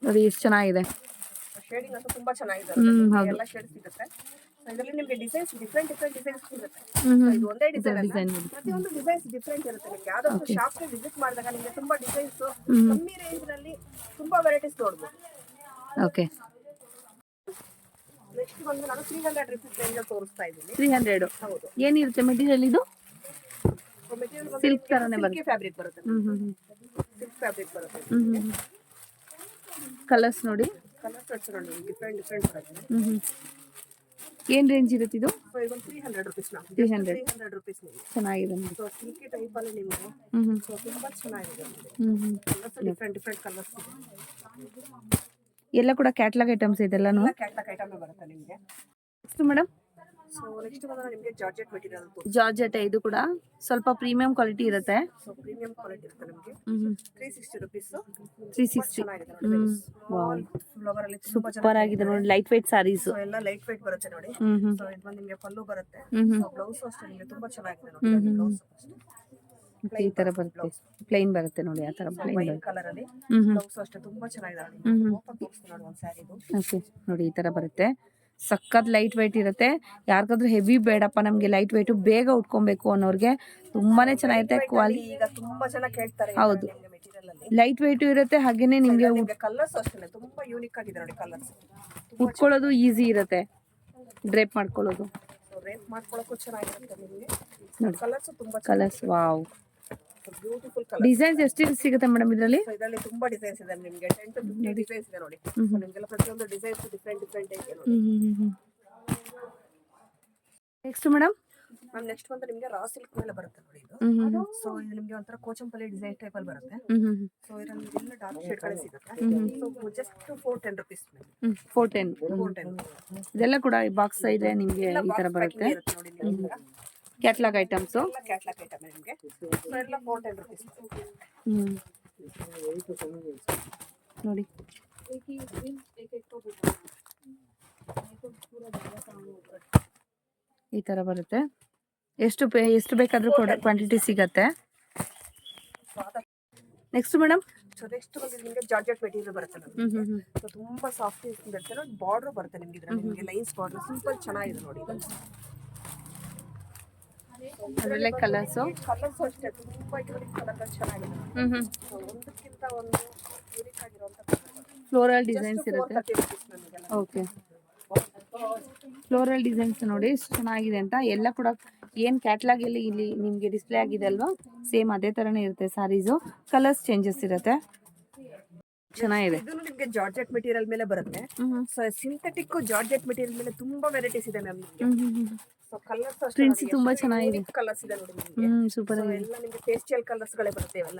Speaker 1: ನೋಡಿ. ಎಷ್ಟು ಚೆನ್ನಾಗಿದೆ.
Speaker 2: ಶೇಡಿಂಗ್ ಅಂತೂ ತುಂಬಾ ಚೆನ್ನಾಗಿದೆ.
Speaker 1: ಹೌದು.
Speaker 2: ಎಲ್ಲ ಶೇಡ್ ಸಿಗುತ್ತೆ. ಸೊ ಇದರಲ್ಲಿ ನಿಮಗೆ ಡಿಸೈನ್ಸ್ ಡಿಫ್ರೆಂಟ್ ಡಿಸೈನ್ಸ್ ಸಿಗುತ್ತೆ.
Speaker 1: ಹ್ಮ್
Speaker 2: ಸೊ
Speaker 1: ಹ್ಮ್.
Speaker 2: ಇದು ಒಂದೇ ಡಿಸೈನ್ ಅಲ್ಲ,
Speaker 1: ಡಿಸೈನ್
Speaker 2: ಪ್ರತಿಯೊಂದು ಡಿಸೈನ್ಸ್ ಡಿಫ್ರೆಂಟ್ ಇರುತ್ತೆ. ನಿಮಗೆ ಯಾವ್ದಾದ್ರು ಶಾಪ್ಗೆ ವಿಸಿಟ್ ಮಾಡಿದಾಗ ನಿಮಗೆ ತುಂಬಾ ಡಿಸೈನ್ಸ್
Speaker 1: ಹ್ಮ್.
Speaker 2: ಕಮ್ಮಿ ರೇಂಜ್ ನಲ್ಲಿ ತುಂಬಾ ವೆರೈಟೀಸ್ ನೋಡ್ಬೋದು.
Speaker 1: ಓಕೆ.
Speaker 2: ನೆಕ್ಸ್ಟ್ ಬಂದು ನಾನು 300 ರುಪೀಸ್ ರೇಂಜ್ ಅಲ್ಲಿ ತೋರಿಸ್ತಾ ಇದ್ದೀನಿ.
Speaker 1: 300.
Speaker 2: ಹೌದು.
Speaker 1: ಏನಿರುತ್ತೆ ಮೆಟೀರಿಯಲ್ ಇದು?
Speaker 2: ಮೆಟೀರಿಯಲ್
Speaker 1: ಸಿಲ್ಕ್ ತರನೇ
Speaker 2: ಸಿಲ್ಕಿ ಫ್ಯಾಬ್ರಿಕ್ ಬರುತ್ತೆ.
Speaker 1: ಹ್ಮ್ ಹ್ಮ್ ಹ್ಮ್.
Speaker 2: ಸಿಲ್ಕ್ ಫ್ಯಾಬ್ರಿಕ್ ಬರುತ್ತೆ.
Speaker 1: ಹ್ಮ್ ಹ್ಮ್ ಹ್ಮ್. ಕಲರ್ಸ್ ನೋಡಿ.
Speaker 2: ಕಲರ್ ಸೆಟ್ಸ್ ನೋಡಿ ಡಿಫ್ರೆಂಟ್ ಬರುತ್ತೆ.
Speaker 1: ಹ್ಮ್ ಹ್ಮ್. ಏನ್ ರೇಂಜ್ ಇರುತ್ತೆ ಇದು?
Speaker 2: ಸೊ ಇದೊಂದು 300 ರುಪೀಸ್ ನಾವು.
Speaker 1: 300
Speaker 2: ರುಪೀಸ್ ನಿಮಗೆ.
Speaker 1: ಚೆನ್ನಾಗಿದೆ ನೋಡಿ.
Speaker 2: ಸೊ ಸಿಲ್ಕಿ ಟೈಪ್ ಅಲ್ಲಿ ನಿಮಗೆ
Speaker 1: ಹ್ಮ್ ಹ್ಮ್.
Speaker 2: ಸೊ ತುಂಬಾ ಚೆನ್ನಾಗಿದೆ ನೋಡಿ.
Speaker 1: ಹ್ಮ್ ಹ್ಮ್.
Speaker 2: ಕಲರ್ಸ್ ಡಿಫ್ರೆಂಟ್ ಕಲರ್ಸ್ ಇದೆ.
Speaker 1: ಎಲ್ಲ ಕೂಡ ಕ್ಯಾಟ್ಲಾಗ್ ಐಟಮ್ಸ್ ಇದೆಲ್ಲಾನು.
Speaker 2: ಎಲ್ಲ ಕ್ಯಾಟ್ಲಾಗ್ ಐಟಮ್ ಬರುತ್ತೆ ನಿಮಗೆ.
Speaker 1: Next madam.
Speaker 2: ಸೊ ನೆಕ್ಸ್ಟ್ ಬಂದ್ರೆ ನಿಮಗೆ ಜಾರ್ಜೆಟ್ ಮೆಟೀರಿಯಲ್
Speaker 1: ಜಾರ್ಜೆಟ್ ಇದು ಕೂಡ ಸ್ವಲ್ಪ ಪ್ರೀಮಿಯಂ ಕ್ವಾಲಿಟಿ ಇರುತ್ತೆ.
Speaker 2: ಸೊ ಪ್ರೀಮಿಯಂ ಕ್ವಾಲಿಟಿ ಇರುತ್ತೆ ನಿಮಗೆ.
Speaker 1: ಹ್ಮ್ ಹ್ಮ್.
Speaker 2: 360 ರುಪೀಸ್.
Speaker 1: 360.
Speaker 2: ಚೆನ್ನಾಗಿದೆ ನೋಡಿ.
Speaker 1: ಹ್ಮ್.
Speaker 2: ಸ್ಮಾಲ್ ಫ್ಲವರ್ ಅಲ್ಲಿ ತುಂಬಾ
Speaker 1: ಸೂಪರ್ ಆಗಿದೆ ನೋಡಿ. Light weight sarees.
Speaker 2: ಸೊ ಎಲ್ಲ ಲೈಟ್ ವೇಟ್ ಬರುತ್ತೆ ನೋಡಿ.
Speaker 1: Hmm hmm.
Speaker 2: ಸೊ ಇದು ನಿಮಗೆ ಪಲ್ಲು ಬರುತ್ತೆ.
Speaker 1: ಹ್ಮ್ ಹ್ಮ್.
Speaker 2: ಸೊ ಬ್ಲೌಸ್ ಅಷ್ಟೇ ನಿಮಗೆ ತುಂಬಾ ಚೆನ್ನಾಗಿದೆ
Speaker 1: ಹ್ಮ್
Speaker 2: ನೋಡಿ.
Speaker 1: ಹ್ಮ್.
Speaker 2: ಬ್ಲೌಸ್
Speaker 1: ಈ ತರ ಬರುತ್ತೆ. ಪ್ಲೈನ್ ಬರುತ್ತೆ ನೋಡಿ. ಆ ತರ ಪ್ಲೈನ್
Speaker 2: ವೈಟ್
Speaker 1: ಬರುತ್ತೆ.
Speaker 2: ಕಲರ್ ಅಲ್ಲಿ
Speaker 1: ಹ್ಮ್ ಹ್ಮ್.
Speaker 2: ಬ್ಲೌಸ್ ಅಷ್ಟೇ ತುಂಬಾ ಚೆನ್ನಾಗಿದೆ ನೋಡಿ.
Speaker 1: ಹ್ಮ್ ಹ್ಮ್.
Speaker 2: ಓಪನ್ ತೋರಿಸ್ತೀನಿ ನೋಡಿ ಒಂದು ಸ್ಯಾರಿ ಇದು.
Speaker 1: ಓಕೆ ನೋಡಿ, ಈ ತರ ಬರುತ್ತೆ. ಸಖತ್ ಲೈಟ್ ವೆಯ್ಟ್ ಇರುತ್ತೆ. ಯಾರಿಗಾದ್ರೂ ಹೆವಿ ಬೇಡಪ್ಪ ನಮಗೆ ಲೈಟ್ ವೆಯ್ಟ್ ಬೇಗ ಉಟ್ಕೊಬೇಕು ಅನ್ನೋರಿಗೆ ತುಂಬಾನೇ ಚೆನ್ನಾಗಿರುತ್ತೆ. ಕ್ವಾಲಿಟಿ
Speaker 2: ಈಗ ತುಂಬಾ ಜನ ಕೇಳ್ತಾರೆ.
Speaker 1: ಹೌದು.
Speaker 2: ಮೆಟೀರಿಯಲ್ ಅಲ್ಲಿ
Speaker 1: ಲೈಟ್ ವೆಯ್ಟ್ ಇರುತ್ತೆ. ಹಾಗೇನೆ ನಿಮ್ಗೆ
Speaker 2: ಕಲರ್ಸ್ ಅಷ್ಟೇ ತುಂಬಾ ಯೂನಿಕ್ ಆಗಿದೆ ನೋಡಿ. ಕಲರ್ಸ್
Speaker 1: ಉಟ್ಕೊಳ್ಳೋದು ಈಸಿ ಇರುತ್ತೆ. ಡ್ರೇಪ್ ಮಾಡ್ಕೊಳ್ಳೋದು.
Speaker 2: ಸೊ ರೇಪ್ ಮಾಡ್ಕೊಳ್ಳೋಕ್ಕೂ ಚೆನ್ನಾಗಿರುತ್ತೆ ನಿಮಗೆ.
Speaker 1: ನೋಡಿ
Speaker 2: ಕಲರ್ಸ್ ತುಂಬಾ
Speaker 1: colours. Wow,
Speaker 2: beautiful colour.
Speaker 1: Designs ಎಷ್ಟು ಸಿಗುತ್ತೆ ಮೇಡಮ್ ಇದರಲ್ಲಿ?
Speaker 2: ಸೊ ಇದರಲ್ಲಿ ತುಂಬಾ ಡಿಸೈನ್ಸ್ ಇದೆ ನಿಮಗೆ. 10 to 15 ಡಿಸೈನ್ಸ್ ಇದೆ ನೋಡಿ.
Speaker 1: ಹ್ಮ್
Speaker 2: ಸೊ ನಿಮಗೆಲ್ಲ ಪ್ರತಿಯೊಂದು ಡಿಸೈನ್ಸ್ ಡಿಫ್ರೆಂಟ್ ಇದೆ ನೋಡಿ.
Speaker 1: Next madam.
Speaker 2: ಮ್ಯಾಮ್ ನೆಕ್ಸ್ಟ್ ಬಂದು ನಿಮಗೆ ರಾ ಸಿಲ್ಕ್ ಮೇಲೆ ಬರುತ್ತೆ ನೋಡಿ ಇದು. ಸೊ ಇದು ನಿಮಗೆ ಒಂಥರ ಕೋಚಂಪಲ್ಲಿ ಡಿಸೈನ್ ಟೈಪ್ ಅಲ್ಲಿ ಬರುತ್ತೆ. ಸೊ ಇದರಲ್ಲಿ ಎಲ್ಲ ಡಾರ್ಕ್ ಶೇಡ್ ಗಳೇ ಸಿಗುತ್ತೆ. So just 410 rupees.
Speaker 1: 410. ಇದೆಲ್ಲ ಕೂಡ ಬಾಕ್ಸ್ ಇದೆ ನಿಮಗೆ ಈ ತರ ಬರುತ್ತೆ.
Speaker 2: ನೋಡಿ ನಿಮಗೆ
Speaker 1: ಕ್ಯಾಟ್ಲಾಗ್ ಐಟಮ್ಸ್.
Speaker 2: ಎಲ್ಲ ಕ್ಯಾಟ್ಲಾಗ್ ಐಟಮ್ ನಿಮಗೆ. ಸೊ ಎಲ್ಲ 410 rupees.
Speaker 1: ನೋಡಿ ಈ ತರ ಬರುತ್ತೆ. ಎಷ್ಟು ಬೇಕಾದ್ರೂ ಕ್ವಾಂಟಿಟಿ ಸಿಗತ್ತೆ. ನೆಕ್ಸ್ಟ್ ಮೇಡಮ್
Speaker 2: ಸೊ ನೆಕ್ಸ್ಟ್ ಬಂದು ನಿಮಗೆ ಜಾರ್ಜೆಟ್ ಮೆಟೀರಿಯಲ್ ಬರುತ್ತೆ ನಮಗೆ. ಸೊ ತುಂಬಾ ಸಾಫ್ಟ್ ಇರುತ್ತೆ ನೋಡಿ. ಬಾರ್ಡರ್ ಬರುತ್ತೆ ನಿಮಗೆ ಇದರಲ್ಲಿ. ನಿಮಗೆ ಲೈನ್ಸ್ ಬಾರ್ಡರ್ ಸಿಂಪಲ್ ಚೆನ್ನಾಗಿದೆ ನೋಡಿ ಇದು.
Speaker 1: ಅದರಲ್ಲೇ ಕಲರ್ಸ್
Speaker 2: ಅಷ್ಟೇ ತುಂಬಾ ಯೂನಿಕ್ ಕಲರ್ ಚೆನ್ನಾಗಿದೆ. ಸೊ ಒಂದಕ್ಕಿಂತ ಒಂದು ಯೂನಿಕ್ ಆಗಿರುವಂತ
Speaker 1: ಫ್ಲೋರಲ್ ಡಿಸೈನ್ಸ್ ಇರುತ್ತೆ. ಓಕೆ, ಫ್ಲೋರಲ್ ಡಿಸೈನ್ಸ್ ನೋಡಿ ಎಷ್ಟು ಚೆನ್ನಾಗಿದೆ ಅಂತ. ಎಲ್ಲ ಕೂಡ ಏನ್ ಕ್ಯಾಟ್ಲಾಗ್ ಇಲ್ಲಿ ನಿಮ್ಗೆ ಡಿಸ್ಪ್ಲೇ ಆಗಿದೆ ಅಲ್ವಾ, ಸೇಮ್ ಅದೇ ತರನೇ ಇರುತ್ತೆ. ಸಾರೀಸು ಕಲರ್ಸ್ ಚೇಂಜಸ್ ಇರುತ್ತೆ. ಚೆನ್ನಾಗಿದೆ.
Speaker 2: ಇದು ನಿಮಗೆ ಜಾರ್ಜೆಟ್ ಮೆಟೀರಿಯಲ್ ಮೇಲೆ ಬರುತ್ತೆ. ಸೊ ಸಿಂಥೆಟಿಕ್ ಜಾರ್ಜೆಟ್ ಮೆಟೀರಿಯಲ್ ಮೇಲೆ ತುಂಬಾ ವೆರೈಟೀಸ್ ಇದೆ ಮ್ಯಾಮ್. ಸೊ ಕಲರ್ಸ್
Speaker 1: ಪ್ರಿಂಟ್ಸ್ ತುಂಬಾ ಚೆನ್ನಾಗಿದೆ.
Speaker 2: ಕಲರ್ಸ್ ಇದೆ ನೋಡಿ ನಿಮಗೆ.
Speaker 1: ಸೂಪರ್ ಆಗಿದೆ.
Speaker 2: ಎಲ್ಲ ನಿಮಗೆ ಪೇಸ್ಟಲ್ ಕಲರ್ಸ್ ಗಳೇ ಬರುತ್ತೆ ಇವೆಲ್ಲ.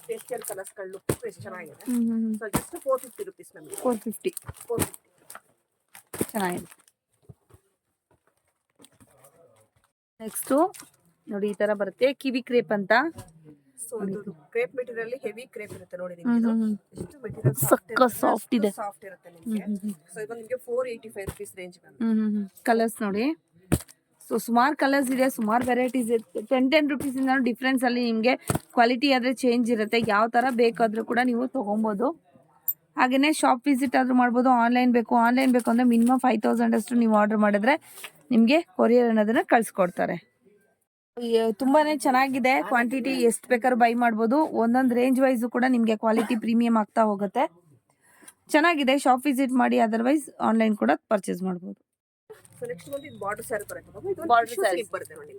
Speaker 2: ಪೇಸ್ಟಲ್ ಕಲರ್ಸ್ ಗಳ ಲುಕ್ ಎಷ್ಟು ಚೆನ್ನಾಗಿದೆ. ಸೊ ಜಸ್ಟ್ 450 rupees ನಮಗೆ.
Speaker 1: 450 ಚೆನ್ನಾಗಿದೆ. ನೆಕ್ಸ್ಟ್ ನೋಡಿ ಈ ತರ ಬರುತ್ತೆ ಕಿವಿ ಕ್ರೇಪ್ ಅಂತ.
Speaker 2: ಸೊ ಇದು ಕ್ರೇಪ್ ಮೆಟೀರಿಯಲ್ ಹೆವಿ ಕ್ರೇಪ್ ಇರುತ್ತೆ ನೋಡಿ ನಿಮಗೆ. ಎಷ್ಟು ಮೆಟೀರಿಯಲ್
Speaker 1: ಸಾಫ್ಟ್ ಇದೆ.
Speaker 2: ಸಾಫ್ಟ್ ಇರುತ್ತೆ ನಿಮಗೆ. ಸೊ ಇದು ನಿಮಗೆ 485 rupees ರೇಂಜ್ ಮ್ಯಾಮ್.
Speaker 1: ಕಲರ್ಸ್ ನೋಡಿ. ಸೊ ಸುಮಾರು ಕಲರ್ಸ್ ಇದೆ, ಸುಮಾರು ವೆರೈಟೀಸ್ ಇದೆ. 10 rupees ಇಂದ ಡಿಫ್ರೆನ್ಸ್ ಅಲ್ಲಿ ನಿಮಗೆ ಕ್ವಾಲಿಟಿ ಆದ್ರೆ ಚೇಂಜ್ ಇರುತ್ತೆ. ಯಾವ ತರ ಬೇಕಾದ್ರೂ ಕೂಡ ನೀವು ತಗೊಬೋದು. ಹಾಗೇನೆ ಶಾಪ್ ವಿಸಿಟ್ ಆದ್ರೂ ಮಾಡ್ಬೋದು. ಆನ್ಲೈನ್ ಬೇಕು ಅಂದ್ರೆ ಮಿನಿಮಮ್ 5000 ಅಷ್ಟು ನೀವು ಆರ್ಡರ್ ಮಾಡಿದ್ರೆ ನಿಮಗೆ ಕೊರಿಯರ್ ಅನ್ನೋದನ್ನ ಕಳ್ಸಿಕೊಡ್ತಾರೆ. ತುಂಬಾನೇ ಚೆನ್ನಾಗಿದೆ. ಕ್ವಾಂಟಿಟಿ ಎಷ್ಟು ಬೇಕಾದ್ರೂ ಬೈ ಮಾಡ್ಬೋದು. ಒಂದೊಂದು ರೇಂಜ್ ವೈಸ್ ಕೂಡ ನಿಮಗೆ ಕ್ವಾಲಿಟಿ ಪ್ರೀಮಿಯಂ ಆಗ್ತಾ ಹೋಗುತ್ತೆ. ಚೆನ್ನಾಗಿದೆ. ಶಾಪ್ ವಿಸಿಟ್ ಮಾಡಿ, ಅದರ್ವೈಸ್ ಆನ್ಲೈನ್ ಕೂಡ ಪರ್ಚೇಸ್ ಮಾಡ್ಬೋದು.
Speaker 2: ಸೊ ನೆಕ್ಸ್ಟ್ ಬಂದು ಇದು ಬಾರ್ಡರ್ ಸ್ಯಾರಿ ಬರುತ್ತೆ. ಇದು
Speaker 1: ಬಾರ್ಡರ್ ಸ್ಯಾರಿ
Speaker 2: ಬರುತ್ತೆ ನೋಡಿ.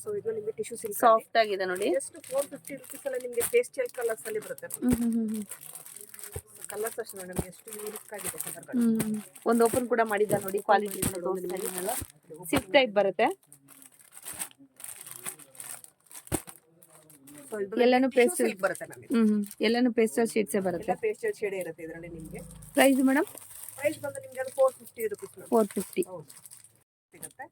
Speaker 2: ಸೊ ಇದು ನಿಮಗೆ ಟಿಶ್ಯೂ ಸಿಲ್ಕ್
Speaker 1: ಸಾಫ್ಟ್ ಆಗಿದೆ ನೋಡಿ.
Speaker 2: ಜಸ್ಟ್ 450 rupees ಅಲ್ಲಿ ನಿಮಗೆ ಪೇಸ್ಟಲ್ ಕಲರ್ಸ್ ಅಲ್ಲಿ ಬರುತ್ತೆ. ಕಲರ್ಸ್ ಅಷ್ಟೇ ನೋಡಿ ನಿಮಗೆ ಎಷ್ಟು ಯೂನಿಕ್ ಆಗಿದೆ ಕಲರ್ಗಳು.
Speaker 1: ಒಂದು ಓಪನ್ ಕೂಡ ಮಾಡಿದ ನೋಡಿ. ಕ್ವಾಲಿಟಿ ಸಿಲ್ಕ್ ಟೈಪ್ ಬರುತ್ತೆ.
Speaker 2: ಸೊ ಇದು
Speaker 1: ಎಲ್ಲಾನು
Speaker 2: ಪೇಸ್ಟಲ್ ಸಿಲ್ಕ್ ಬರುತ್ತೆ ನಮಗೆ.
Speaker 1: ಎಲ್ಲಾನು ಪೇಸ್ಟಲ್ ಶೇಡ್ಸ್ ಬರುತ್ತೆ.
Speaker 2: ಎಲ್ಲ ಪೇಸ್ಟಲ್ ಶೇಡ್ ಇರುತ್ತೆ ಇದರಲ್ಲಿ ನಿಮಗೆ.
Speaker 1: Price madam?
Speaker 2: ಪ್ರೈಸ್ ಬಂದು ನಿಮಗೆ ಅದು 450 rupees.
Speaker 1: 450
Speaker 2: ಸಿಗುತ್ತೆ.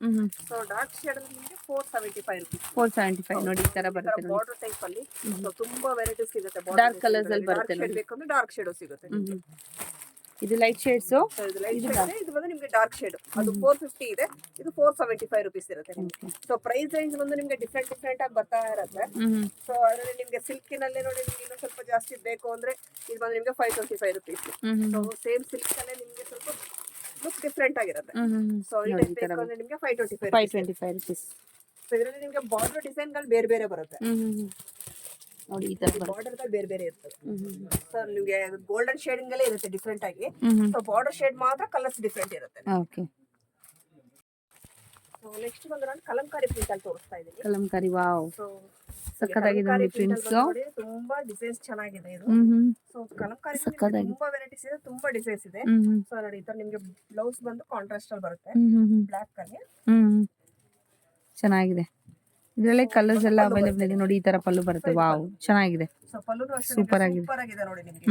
Speaker 2: ಸೊ ಡಾರ್ಕ್ ಶೇಡ್ ಅಲ್ಲಿ ನಿಮಗೆ 475 rupees.
Speaker 1: 475 ನೋಡಿ ಈ ತರ ಬರುತ್ತೆ ನೋಡಿ.
Speaker 2: ಬಾರ್ಡರ್ ಟೈಪ್ ಅಲ್ಲಿ ಸೊ ತುಂಬಾ ವೆರೈಟೀಸ್ ಸಿಗುತ್ತೆ.
Speaker 1: ಡಾರ್ಕ್ ಕಲರ್ಸ್ ಅಲ್ಲಿ ಬರುತ್ತೆ ನೋಡಿ.
Speaker 2: ಬೇಕಂದ್ರೆ ಡಾರ್ಕ್ ಶೇಡ್ ಸಿಗುತ್ತೆ.
Speaker 1: ಇದು ಲೈಟ್ ಶೇಡ್ಸ್.
Speaker 2: ಇದು ಲೈಟ್ ಶೇಡ್, ಇದು ಬಂದು ನಿಮಗೆ ಡಾರ್ಕ್ ಶೇಡ್. ಅದು 450 ಇದೆ, ಇದು 475 rupees ಇರುತ್ತೆ ನಿಮಗೆ. ಸೊ ಪ್ರೈಸ್ ರೇಂಜ್ ಬಂದು ನಿಮಗೆ ಡಿಫ್ರೆಂಟ್ ಆಗಿ ಬರ್ತಾ ಇರುತ್ತೆ. ಸೊ ಅದರಲ್ಲಿ ನಿಮಗೆ ಸಿಲ್ಕಿನಲ್ಲೇ ನೋಡಿ ನಿಮಗೆ ಇನ್ನೂ ಸ್ವಲ್ಪ ಜಾಸ್ತಿ ಬೇಕು ಅಂದ್ರೆ ಇದು ಬಂದು ನಿಮಗೆ 525 rupees. ಸೊ ಸೇಮ್ ಸಿಲ್ಕ್ ಅಲ್ಲೇ ನಿಮಗೆ ಸ್ವಲ್ಪ ಲುಕ್ ಡಿಫ್ರೆಂಟ್ ಆಗಿರುತ್ತೆ. ಸೊ ಈ ಟೈಪ್ ಬೇಕು ಅಂದ್ರೆ ನಿಮಗೆ 525
Speaker 1: rupees.
Speaker 2: ಸೊ ಇದರಲ್ಲಿ ನಿಮಗೆ ಬಾರ್ಡರ್ ಡಿಸೈನ್ ಗಳು ಬೇರೆ ಬೇರೆ ಬರುತ್ತೆ
Speaker 1: ನೋಡಿ. ಈ ತರ
Speaker 2: ಬಾರ್ಡರ್ ಗಳು ಬೇರೆ ಬೇರೆ ಇರ್ತದೆ. ಸೊ ನಿಮಗೆ ಗೋಲ್ಡನ್ ಶೇಡಿಂಗ್ ಅಲ್ಲೇ ಇರುತ್ತೆ ಡಿಫ್ರೆಂಟ್ ಆಗಿ. ಸೊ ಬಾರ್ಡರ್ ಶೇಡ್ ಮಾತ್ರ ಕಲರ್ಸ್ ಡಿಫ್ರೆಂಟ್ ಇರುತ್ತೆ.
Speaker 1: ಓಕೆ.
Speaker 2: ಸೊ ನೆಕ್ಸ್ಟ್ ಬಂದ್ರೆ ನಾನು ಕಲಂಕಾರಿ ಪ್ರಿಂಟ್ ಅಲ್ಲಿ ತೋರಿಸ್ತಾ ಇದ್ದೀನಿ.
Speaker 1: ಕಲಂಕಾರಿ ವಾವ್
Speaker 2: ಸೊ
Speaker 1: ಸಕ್ಕತ್ತಾಗಿದೆ ನೋಡಿ ಪ್ರಿಂಟ್ಸ್.
Speaker 2: ತುಂಬಾ ಡಿಸೈನ್ಸ್ ಚೆನ್ನಾಗಿದೆ ಇದು. ಸೊ ಕಲಂಕಾರಿ ತುಂಬಾ ವೆರೈಟೀಸ್ ಇದೆ, ತುಂಬಾ ಡಿಸೈನ್ಸ್ ಇದೆ. ಸೊ ನೋಡಿ ಈ ತರ ನಿಮಗೆ ಬ್ಲೌಸ್ ಬಂದು ಕಾಂಟ್ರಾಸ್ಟ್ ಅಲ್ಲಿ ಬರುತ್ತೆ ಬ್ಲಾಕ್ ಅಲ್ಲಿ.
Speaker 1: ಚೆನ್ನಾಗಿದೆ. ಇದರಲ್ಲೇ ಕಲರ್ಸ್ ಎಲ್ಲ ಅವೈಲೇಬಲ್ ಇದೆ ನೋಡಿ. ಈ ತರ ಪಲ್ಲು ಬರುತ್ತೆ. ವಾವ್ ಚೆನ್ನಾಗಿದೆ.
Speaker 2: ಸೊ ಪಲ್ಲು
Speaker 1: ಸೂಪರ್ ಆಗಿದೆ.
Speaker 2: ಸೂಪರ್ ಆಗಿದೆ ನೋಡಿ ನಿಮಗೆ.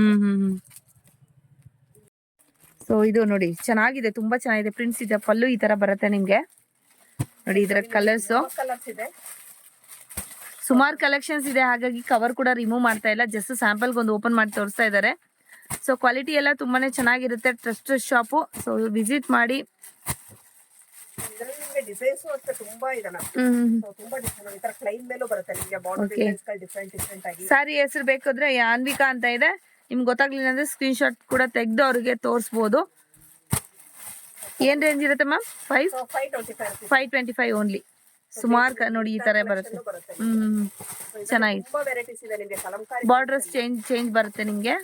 Speaker 1: ಸೊ ಇದು ನೋಡಿ ಚೆನ್ನಾಗಿದೆ, ತುಂಬಾ ಚೆನ್ನಾಗಿದೆ. ಪ್ರಿಂಟ್ಸ್ ಇದೆ, ಪಲ್ಲು ಈ ತರ ಬರುತ್ತೆ ನಿಮ್ಗೆ ನೋಡಿ. ಇದರ ಕಲರ್ಸ್
Speaker 2: ಇದೆ,
Speaker 1: ಸುಮಾರು ಕಲೆಕ್ಷನ್ಸ್ ಇದೆ. ಹಾಗಾಗಿ ಕವರ್ ಕೂಡ ರಿಮೂವ್ ಮಾಡ್ತಾ ಇಲ್ಲ, ಜಸ್ಟ್ ಸ್ಯಾಂಪಲ್ ಒಂದು ಓಪನ್ ಮಾಡಿ ತೋರಿಸ್ತಾ ಇದ್ದಾರೆ. ಸೊ ಕ್ವಾಲಿಟಿ ಎಲ್ಲ ತುಂಬಾನೇ ಚೆನ್ನಾಗಿರುತ್ತೆ. Trusted shop. ಸೊ ವಿಸಿಟ್ ಮಾಡಿ.
Speaker 2: ಡಿಸೈನ್ಸ್ ಅಷ್ಟೇ ತುಂಬಾ ಇದೆ. ತುಂಬಾ ಡಿಸೈನ್ ಈ ತರ ಕ್ಲೈಮ್ ಮೇಲೂ ಬರುತ್ತೆ ನಿಮಗೆ. ಬಾರ್ಡರ್ ಡಿಸೈನ್ಸ್ ಗಳು ಡಿಫರೆಂಟ್ ಆಗಿ.
Speaker 1: ಸಾರಿ ಹೆಸರು ಬೇಕಾದ್ರೆ ಅನ್ವಿಕಾ ಅಂತ ಇದೆ. ನಿಮ್ಗೆ ಗೊತ್ತಾಗ್ಲಿಲ್ಲ ಅಂದ್ರೆ ಸ್ಕ್ರೀನ್ ಶಾಟ್ ಕೂಡ ತೆಗೆದು ಅವ್ರಿಗೆ ತೋರಿಸಬಹುದು. ಏನ್ ರೇಂಜ್ ಇರುತ್ತೆ ಮ್ಯಾಮ್? 525 ಓನ್ಲಿ. ಸುಮಾರು ನೋಡಿ ಈ ತರ ಬರುತ್ತೆ. ಚೆನ್ನಾಗಿದೆ. ಬಾರ್ಡರ್ಸ್ ಚೇಂಜ್ ಬರುತ್ತೆ ನಿಮ್ಗೆ.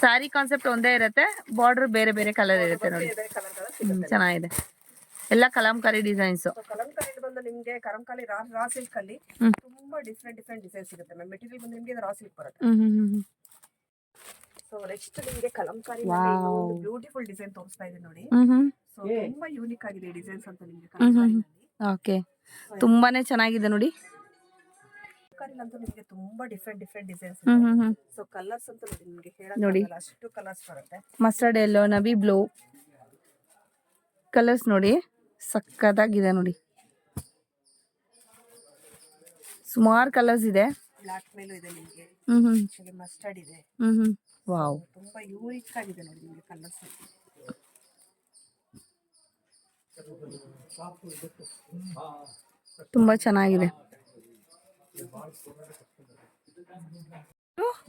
Speaker 1: ಸಾರಿ ಕಾನ್ಸೆಪ್ಟ್ ಒಂದೇ ಇರುತ್ತೆ, ಬಾರ್ಡರ್ ಬೇರೆ ಬೇರೆ ಕಲರ್ ಇರುತ್ತೆ ನೋಡಿ. ಚೆನ್ನಾಗಿದೆ. ಎಲ್ಲ ಕಲಂಕಾರಿ ಡಿಸೈನ್ಸ್.
Speaker 2: ಕಲಂಕಾರಿ ಬಂದು ನಿಮಗೆ ಕಲಂಕಾರಿ ರಾ ಸಿಲ್ಕ್ ಅಲ್ಲಿ ತುಂಬಾ ಡಿಫರೆಂಟ್ ಡಿಸೈನ್ ಸಿಗುತ್ತೆ ಮ್ಯಾಮ್. ಮೆಟೀರಿಯಲ್ ಬಂದು ನಿಮಗೆ ರಾ ಸಿಲ್ಕ್ ಬರುತ್ತೆ. ಸೊ ನೆಕ್ಸ್ಟ್ ನಿಮಗೆ ಕಲಂಕಾರಿ ಬ್ಯೂಟಿಫುಲ್ ಡಿಸೈನ್ ತೋರಿಸ್ತಾ ಇದೆ ನೋಡಿ. ಸೊ ಸೊ ತುಂಬಾ ಯೂನಿಕ್ ಆಗಿದೆ ಡಿಸೈನ್ಸ್ ಅಂತ ನಿಮ್ಗೆ
Speaker 1: ಹ್ಮ್ ಹ್ಮ್
Speaker 2: ಕಲಂಕಾರಿನಲ್ಲಿ.
Speaker 1: ಓಕೆ ತುಂಬಾನೇ ಚೆನ್ನಾಗಿದೆ ನೋಡಿ.
Speaker 2: ಕಲಂಕಾರಿಲಂತೂ ನಿಮ್ಗೆ ತುಂಬಾ ಡಿಫ್ರೆಂಟ್ ಡಿಸೈನ್ಸ್
Speaker 1: ಹ್ಮ್
Speaker 2: ಇದೆ.
Speaker 1: ಹ್ಮ್ ಹ್ಮ್
Speaker 2: ಸೊ ಕಲರ್ಸ್ ಅಂತೂ ನೋಡಿ ನಿಮ್ಗೆ
Speaker 1: ನೋಡಿ.
Speaker 2: ಹೇಳಕ್ಕಾಗಲ್ಲ, ಅಷ್ಟು ಕಲರ್ಸ್ ಬರುತ್ತೆ.
Speaker 1: ಮಸ್ಟರ್ಡ್ ಎಲ್ಲೋ, ನವಿ ಬ್ಲೂ ಕಲರ್ಸ್ ನೋಡಿ ಸಕ್ಕತ್ತಾಗಿದೆ ನೋಡಿ. ಸುಮಾರು ಕಲರ್ಸ್ ಇದೆ.
Speaker 2: ಬ್ಲಾಕ್ ಮೇಲೂ ಇದೆ ನಿಮ್ಗೆ,
Speaker 1: ಹ್ಮ್ ಹ್ಮ್
Speaker 2: ಆಕ್ಚುಲಿ ಮಸ್ಟರ್ಡ್ ಇದೆ.
Speaker 1: ಹ್ಮ್ ಹ್ಮ್ ವಾವ್
Speaker 2: ತುಂಬಾ ಯೂನಿಕ್ ಆಗಿದೆ ನೋಡಿ ನಿಮ್ಗೆ ಕಲರ್ಸ್.
Speaker 1: ತುಂಬಾ ಚೆನ್ನಾಗಿದೆ.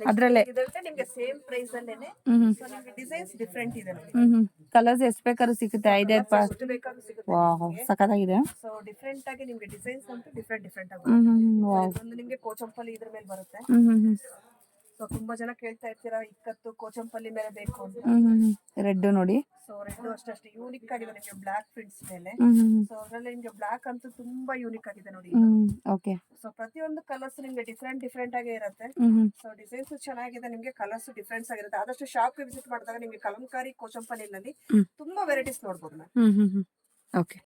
Speaker 1: ಅದ್ರಲ್ಲೇ
Speaker 2: ಇದಕ್ಕೆ ನಿಮ್ಗೆ ಸೇಮ್ ಪ್ರೈಸ್ ಅಲ್ಲೇನೆ
Speaker 1: ಹ್ಮ್
Speaker 2: ಸೊ ನಿಮ್ಗೆ ಡಿಸೈನ್ಸ್ ಡಿಫ್ರೆಂಟ್ ಇದೆ ನೋಡಿ.
Speaker 1: ಹ್ಮ್ ಕಲರ್ಸ್ ಎಷ್ಟು ಬೇಕಾದ್ರೂ ಸಿಗುತ್ತೆ. 5
Speaker 2: ಎಷ್ಟು ಬೇಕಾದ್ರೂ ಸಿಗುತ್ತೆ.
Speaker 1: ವಾವ್ ಸಕ್ಕತ್ತಾಗಿದೆ.
Speaker 2: ಸೊ ಡಿಫ್ರೆಂಟ್ ಆಗಿ ನಿಮ್ಗೆ ಡಿಸೈನ್ಸ್ ಅಂತೂ ಡಿಫ್ರೆಂಟ್ ಆಗಿ
Speaker 1: ಹ್ಮ್
Speaker 2: ಬರುತ್ತೆ.
Speaker 1: ಹ್ಮ್ ವಾವ್
Speaker 2: ಒಂದು ನಿಮ್ಗೆ ಕೋಚಂಪಲ್ಲಿ ಇದ್ರ ಮೇಲೆ ಬರುತ್ತೆ.
Speaker 1: ಹ್ಮ್ ಹ್ಮ್
Speaker 2: ಸೊ ತುಂಬಾ ಜನ ಕೇಳ್ತಾ ಇರ್ತೀರಾ ಇಕ್ಕತ್ತು ಕೋಚಂಪಲ್ಲಿ ಮೇಲೆ ಬೇಕು ಅಂತ.
Speaker 1: ರೆಡ್ ನೋಡಿ.
Speaker 2: ಸೊ ರೆಡ್ ಅಷ್ಟೇ ಯೂನಿಕ್ ಆಗಿದೆ ನಿಮ್ಗೆ ಬ್ಲಾಕ್ ಪ್ರಿಂಟ್ಸ್ ಮೇಲೆ.
Speaker 1: ಹ್ಮ್ ಹ್ಮ್
Speaker 2: ಸೊ ಅದ್ರಲ್ಲಿ ನಿಮ್ಗೆ ಬ್ಲಾಕ್ ಅಂತೂ ತುಂಬಾ ಯೂನಿಕ್ ಆಗಿದೆ ನೋಡಿ.
Speaker 1: ಓಕೆ
Speaker 2: ಸೊ ಪ್ರತಿಯೊಂದು ಕಲರ್ಸ್ ನಿಮ್ಗೆ ಡಿಫ್ರೆಂಟ್ ಆಗೇ ಇರುತ್ತೆ.
Speaker 1: ಹ್ಮ್
Speaker 2: ಸೊ ಡಿಸೈನ್ಸ್ ಚೆನ್ನಾಗಿದೆ, ನಿಮ್ಗೆ ಕಲರ್ಸ್ ಡಿಫ್ರೆನ್ಸ್ ಆಗಿರುತ್ತೆ. ಆದಷ್ಟು ಶಾಪ್ ವಿಸಿಟ್ ಮಾಡಿದಾಗ ನಿಮ್ಗೆ ಕಲಂಕಾರಿ ಕೋಚಂಪಲ್ಲಿನಲ್ಲಿ ತುಂಬಾ ವೆರೈಟೀಸ್ ನೋಡ್ಬೋದು ಮ್ಯಾಮ್.
Speaker 1: ಹ್ಮ್ ಓಕೆ